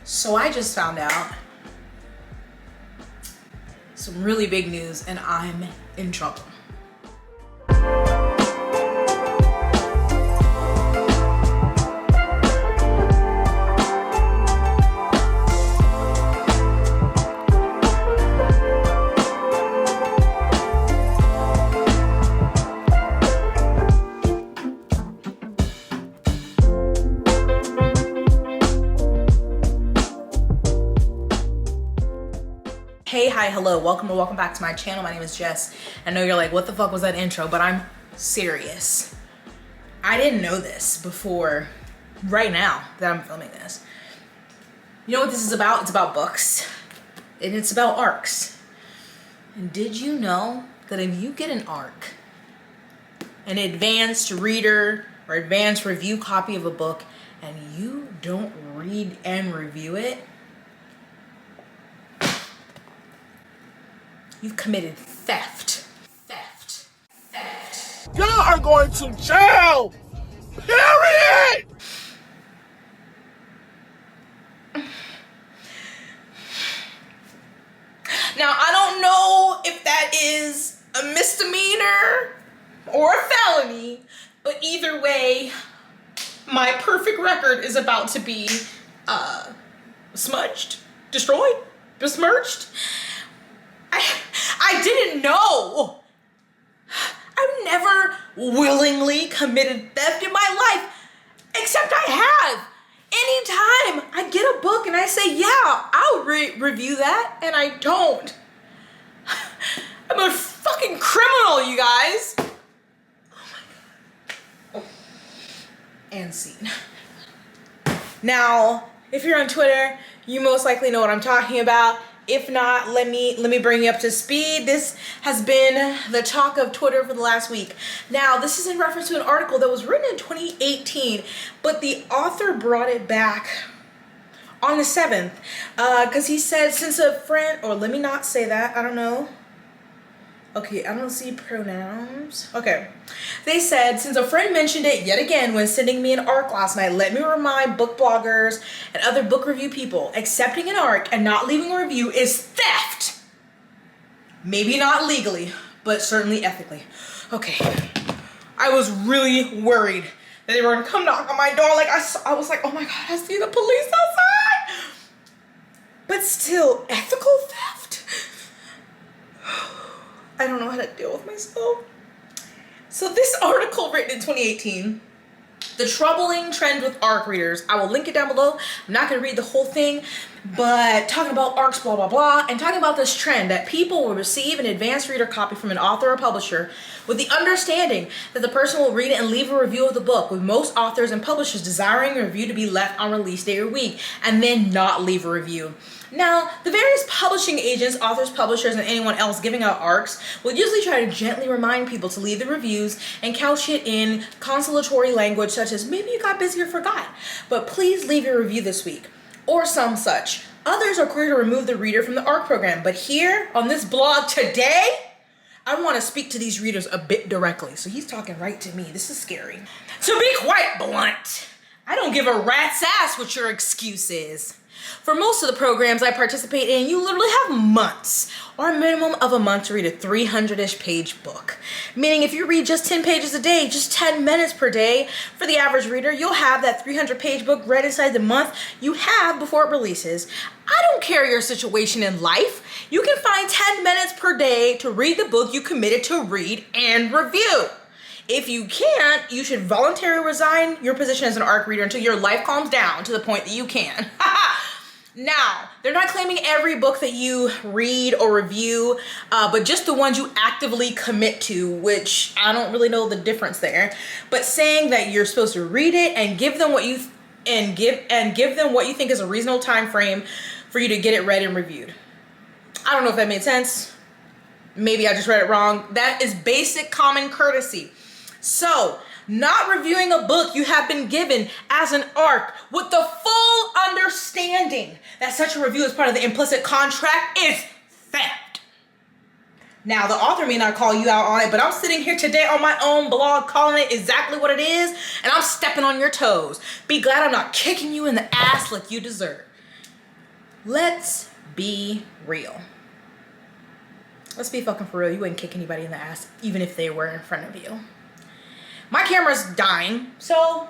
So I just found out some really big news and I'm in trouble. Hey, hi, hello, welcome or welcome back to my channel. My name is Jess. I know you're like, what the fuck was that intro? But I'm serious. I didn't know this before right now that I'm filming this. You know what this is about? It's about books and it's about ARCs. And did you know that if you get an ARC, an advanced reader or advanced review copy of a book, and you don't read and review it, you've committed theft. Theft. Theft. Y'all are going to jail! Period! Now, I don't know if that is a misdemeanor or a felony, but either way, my perfect record is about to be smudged, destroyed, besmirched. I didn't know. I've never willingly committed theft in my life, except I have. Anytime I get a book and I say, yeah, I'll review that, and I don't. I'm a fucking criminal, you guys. Oh my God. And scene. Now, if you're on Twitter, you most likely know what I'm talking about. If not, let me bring you up to speed. This has been the talk of Twitter for the last week. Now, this is in reference to an article that was written in 2018, but the author brought it back on the 7th because he said, since a friend, or let me not say that, I don't know. Okay, I don't see pronouns. Okay. They said, since a friend mentioned it yet again when sending me an ARC last night, let me remind book bloggers and other book review people, accepting an ARC and not leaving a review is theft. Maybe not legally, but certainly ethically. Okay. I was really worried that they were gonna come knock on my door. Like I was like, oh my God, I see the police outside. But still, ethical theft? I don't know how to deal with myself. So this article written in 2018, the troubling trend with ARC readers, I will link it down below. I'm not gonna read the whole thing, but talking about ARCs, blah, blah, blah, and talking about this trend that people will receive an advanced reader copy from an author or publisher with the understanding that the person will read it and leave a review of the book, with most authors and publishers desiring a review to be left on release day or week, and then not leave a review. Now, the various publishing agents, authors, publishers, and anyone else giving out ARCs will usually try to gently remind people to leave the reviews and couch it in consolatory language such as, maybe you got busy or forgot, but please leave your review this week, or some such. Others are quick to remove the reader from the ARC program, but here on this blog today, I want to speak to these readers a bit directly. So he's talking right to me. This is scary. To be quite blunt, I don't give a rat's ass what your excuse is. For most of the programs I participate in, you literally have months or a minimum of a month to read a 300-ish page book. Meaning if you read just 10 pages a day, just 10 minutes per day, for the average reader, you'll have that 300-page book read inside the month you have before it releases. I don't care your situation in life. You can find 10 minutes per day to read the book you committed to read and review. If you can't, you should voluntarily resign your position as an ARC reader until your life calms down to the point that you can. Now, they're not claiming every book that you read or review, but just the ones you actively commit to, which I don't really know the difference there. But saying that you're supposed to read it and give them what you give them what you think is a reasonable time frame for you to get it read and reviewed. I don't know if that made sense. Maybe I just read it wrong. That is basic common courtesy. So, not reviewing a book you have been given as an ARC with the full understanding that such a review is part of the implicit contract is theft. Now, the author may not call you out on it, but I'm sitting here today on my own blog calling it exactly what it is, and I'm stepping on your toes. Be glad I'm not kicking you in the ass like you deserve. let's be real. Let's be fucking for real. You wouldn't kick anybody in the ass, even if they were in front of you. My camera's dying, so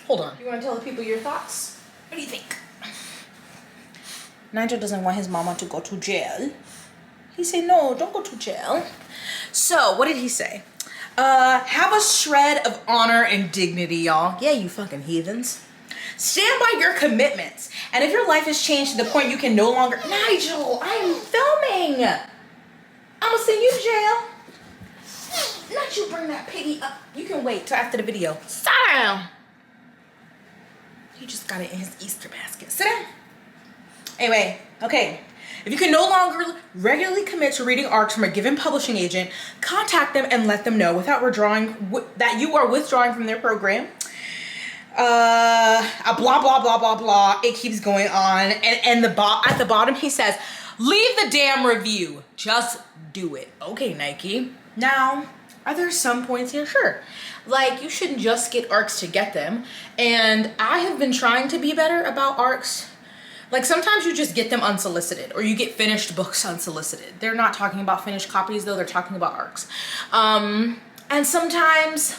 hold on. You want to tell the people your thoughts? What do you think? Nigel doesn't want his mama to go to jail. He said, no, don't go to jail. So, what did he say? Have a shred of honor and dignity, y'all. Yeah, you fucking heathens. Stand by your commitments. And if your life has changed to the point you can no longer... Nigel, I am filming. I'm gonna send you to jail. Not you bring that piggy up. You can wait till after the video. Sit down. He just got it in his Easter basket. Sit down. Anyway, okay. If you can no longer regularly commit to reading ARCs from a given publishing agent, contact them and let them know without withdrawing that you are withdrawing from their program. Blah, blah, blah, blah, blah. It keeps going on. And at the bottom, he says, leave the damn review. Just do it. Okay, Nike. Now, are there some points here? Sure. Like, you shouldn't just get ARCs to get them. And I have been trying to be better about ARCs. Like, sometimes you just get them unsolicited, or you get finished books unsolicited. They're not talking about finished copies, though. They're talking about ARCs. And sometimes,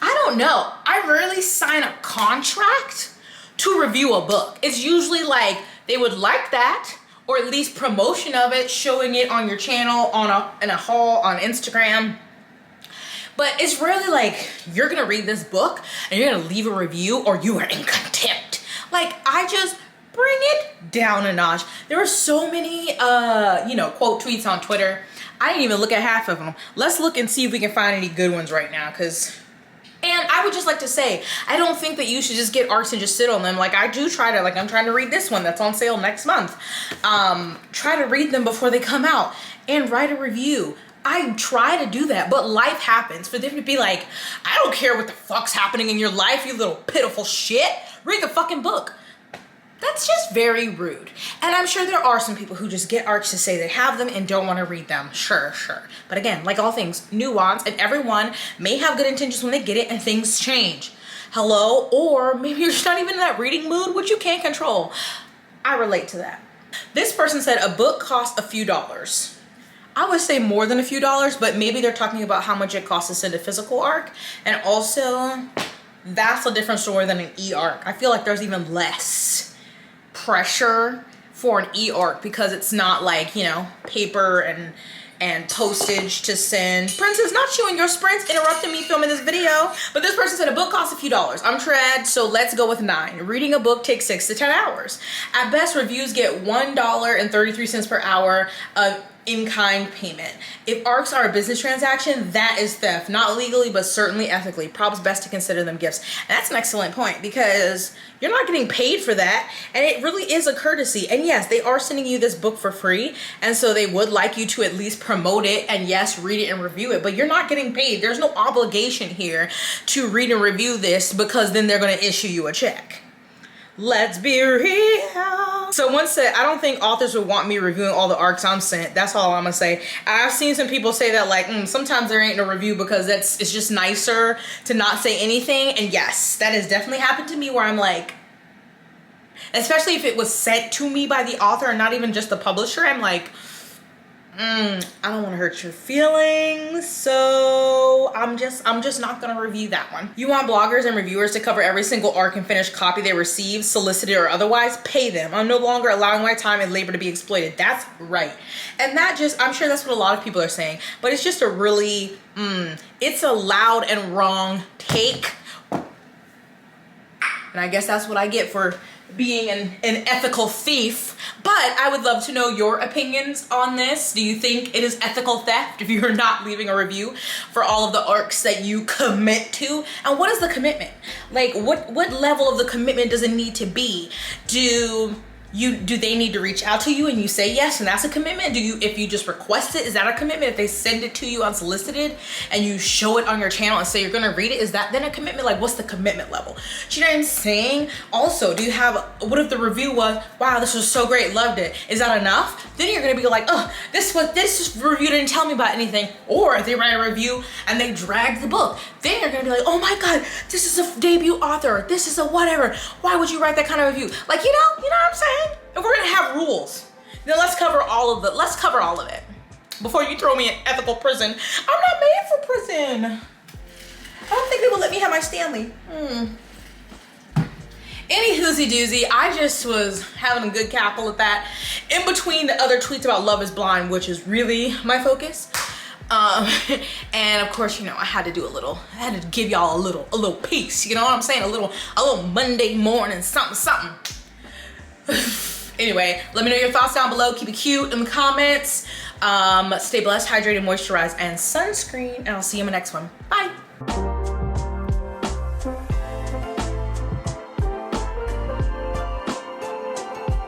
I don't know. I rarely sign a contract to review a book. It's usually like, they would like that, or at least promotion of it, showing it on your channel, in a haul, on Instagram. But it's really like, you're gonna read this book, and you're gonna leave a review, or you are in contempt. Like, I just... bring it down a notch. There were so many, quote tweets on Twitter. I didn't even look at half of them. Let's look and see if we can find any good ones right now, and I would just like to say, I don't think that you should just get ARCs and just sit on them. Like, I do try to, like, I'm trying to read this one that's on sale next month. Try to read them before they come out and write a review. I try to do that, but life happens. For them to be like, I don't care what the fuck's happening in your life, you little pitiful shit. Read the fucking book. That's just very rude. And I'm sure there are some people who just get ARCs to say they have them and don't want to read them. Sure. But again, like all things, nuance, and everyone may have good intentions when they get it and things change. Hello? Or maybe you're just not even in that reading mood, which you can't control. I relate to that. This person said a book costs a few dollars. I would say more than a few dollars, but maybe they're talking about how much it costs to send a physical ARC. And also, that's a different story than an e-ARC. I feel like there's even less pressure for an e-ARC because it's not like, paper and postage to send. Princess, not you and your sprints interrupting me filming this video. But this person said a book costs a few dollars. I'm trad, so let's go with 9. Reading a book takes 6 to 10 hours. At best, reviews get $1.33 per hour of in-kind payment. If ARCs are a business transaction, that is theft. Not legally, but certainly ethically. Probably best to consider them gifts. And that's an excellent point because you're not getting paid for that. And it really is a courtesy. And yes, they are sending you this book for free. And so they would like you to at least promote it and yes, read it and review it. But you're not getting paid. There's no obligation here to read and review this because then they're going to issue you a check. Let's be real. Someone said, I don't think authors would want me reviewing all the ARCs I'm sent. That's all I'm gonna say. I've seen some people say that like, sometimes there ain't no review because it's just nicer to not say anything. And yes, that has definitely happened to me where I'm like, especially if it was sent to me by the author and not even just the publisher, I'm like, I don't want to hurt your feelings, so I'm just not gonna review that one. You want bloggers and reviewers to cover every single ARC and finished copy they receive, solicited or otherwise? Pay them. I'm no longer allowing my time and labor to be exploited. That's right. And I'm sure that's what a lot of people are saying, but it's just a really, it's a loud and wrong take. And I guess that's what I get for being an ethical thief. But I would love to know your opinions on this. Do you think it is ethical theft if you're not leaving a review for all of the ARCs that you commit to? And what is the commitment? Like, what level of the commitment does it need to be? Do they need to reach out to you and you say yes and that's a commitment? If you just request it, is that a commitment? If they send it to you unsolicited and you show it on your channel and say you're gonna read it, is that then a commitment? Like, what's the commitment level? Do you know what I'm saying? Also, what if the review was, wow, this was so great, loved it. Is that enough? Then you're gonna be like, oh, this review didn't tell me about anything. Or if they write a review and they drag the book, then you're gonna be like, oh my God, this is a debut author. This is a whatever. Why would you write that kind of review? Like, you know what I'm saying? if we're gonna have rules, then let's cover all of it. Before you throw me in ethical prison. I'm not made for prison. I don't think they will let me have my Stanley. Any hoozy doozy, I just was having a good cackle at that. In between the other tweets about Love is Blind, which is really my focus. And of course, you know, I had to give y'all a little piece, you know what I'm saying? A little Monday morning something. Anyway, let me know your thoughts down below. Keep it cute in the comments. Stay blessed, hydrated, moisturized, and sunscreen. And I'll see you in my next one. Bye.